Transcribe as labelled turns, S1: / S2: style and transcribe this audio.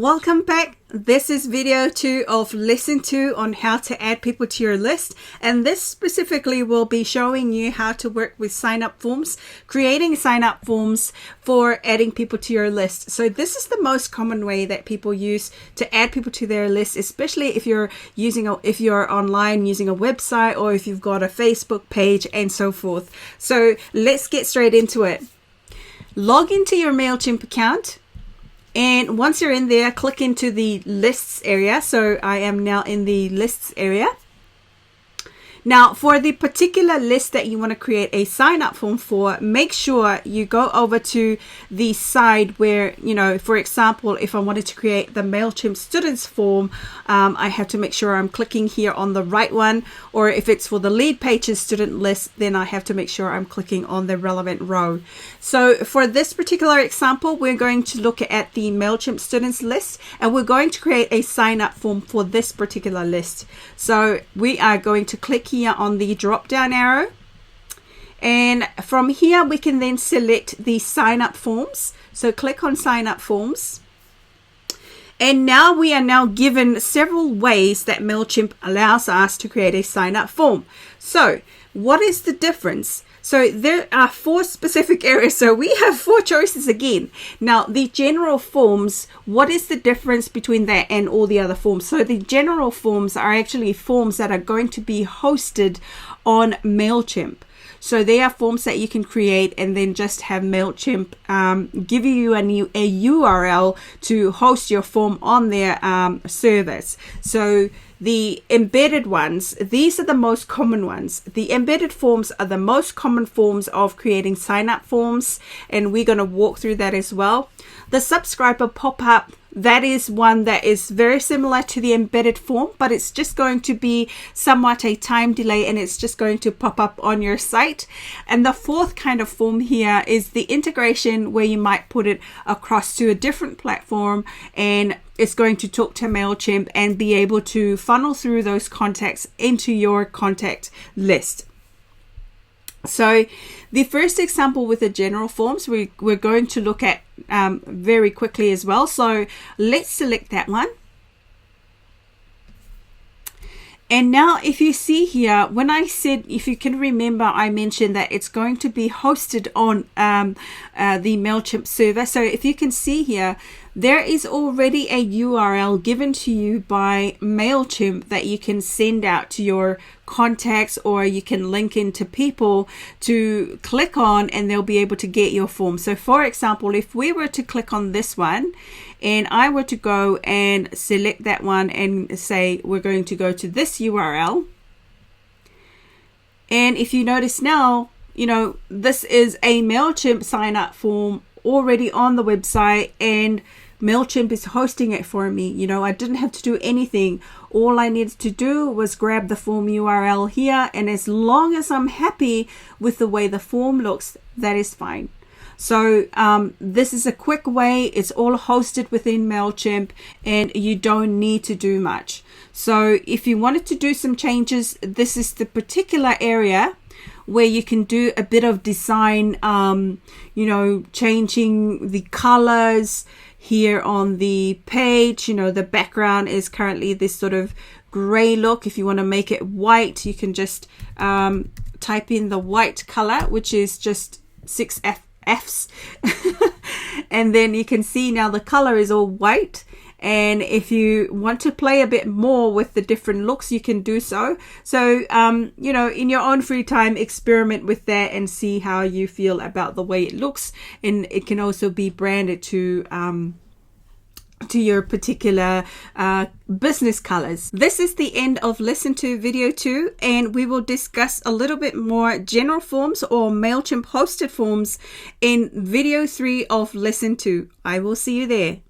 S1: Welcome back. This is video 2 of lesson 2 on how to add people to your list, and this specifically will be showing you how to work with sign up forms, creating sign up forms for adding people to your list. So this is the most common way that people use to add people to their list, especially if you're online using a website, or if you've got a Facebook page and so forth. So let's get straight into it. Log into your Mailchimp account. And once you're in there, click into the lists area. So I am now in the lists area. Now, for the particular list that you want to create a sign up form for, make sure you go over to the side where, for example, if I wanted to create the Mailchimp students form, I have to make sure I'm clicking here on the right one. Or if it's for the lead pages student list, then I have to make sure I'm clicking on the relevant row. So for this particular example, we're going to look at the Mailchimp students list, and we're going to create a sign up form for this particular list. So we are going to click here on the drop down arrow, and from here we can then select the sign up forms. So click on sign up forms, and now we are now given several ways that Mailchimp allows us to create a sign up form. So what is the difference? So there are 4 specific areas. So we have 4 choices again. Now the general forms, what is the difference between that and all the other forms? So the general forms are actually forms that are going to be hosted on Mailchimp. So they are forms that you can create and then just have Mailchimp give you a URL to host your form on their service. So the embedded ones, these are the most common ones. The embedded forms are the most common forms of creating sign-up forms, and we're going to walk through that as well. The subscriber pop-up, that is one that is very similar to the embedded form, but it's just going to be somewhat a time delay, and it's just going to pop up on your site. And the 4th kind of form here is the integration, where you might put it across to a different platform, and it's going to talk to Mailchimp and be able to funnel through those contacts into your contact list. So the first example with the general forms, we're going to look at very quickly as well. So let's select that one. And now if you see here, when I said, if you can remember, I mentioned that it's going to be hosted on the Mailchimp server. So if you can see here, there is already a URL given to you by Mailchimp that you can send out to your contacts, or you can link into people to click on, and they'll be able to get your form. So for example, if we were to click on this one, and I were to go and select that one and say we're going to go to this URL, and if you notice now, this is a Mailchimp sign up form already on the website, and Mailchimp is hosting it for me. I didn't have to do anything. All I needed to do was grab the form URL here, and as long as I'm happy with the way the form looks, that is fine. So this is a quick way. It's all hosted within Mailchimp, and you don't need to do much. So if you wanted to do some changes, this is the particular area where you can do a bit of design, changing the colors here on the page. The background is currently this sort of gray look. If you want to make it white, you can just type in the white color, which is just 6 Fs. And then you can see now the color is all white. And if you want to play a bit more with the different looks, you can do so. So, in your own free time, experiment with that and see how you feel about the way it looks. And it can also be branded to your particular business colors. This is the end of lesson 2 video 2, and we will discuss a little bit more general forms or Mailchimp hosted forms in video 3 of lesson 2. I will see you there.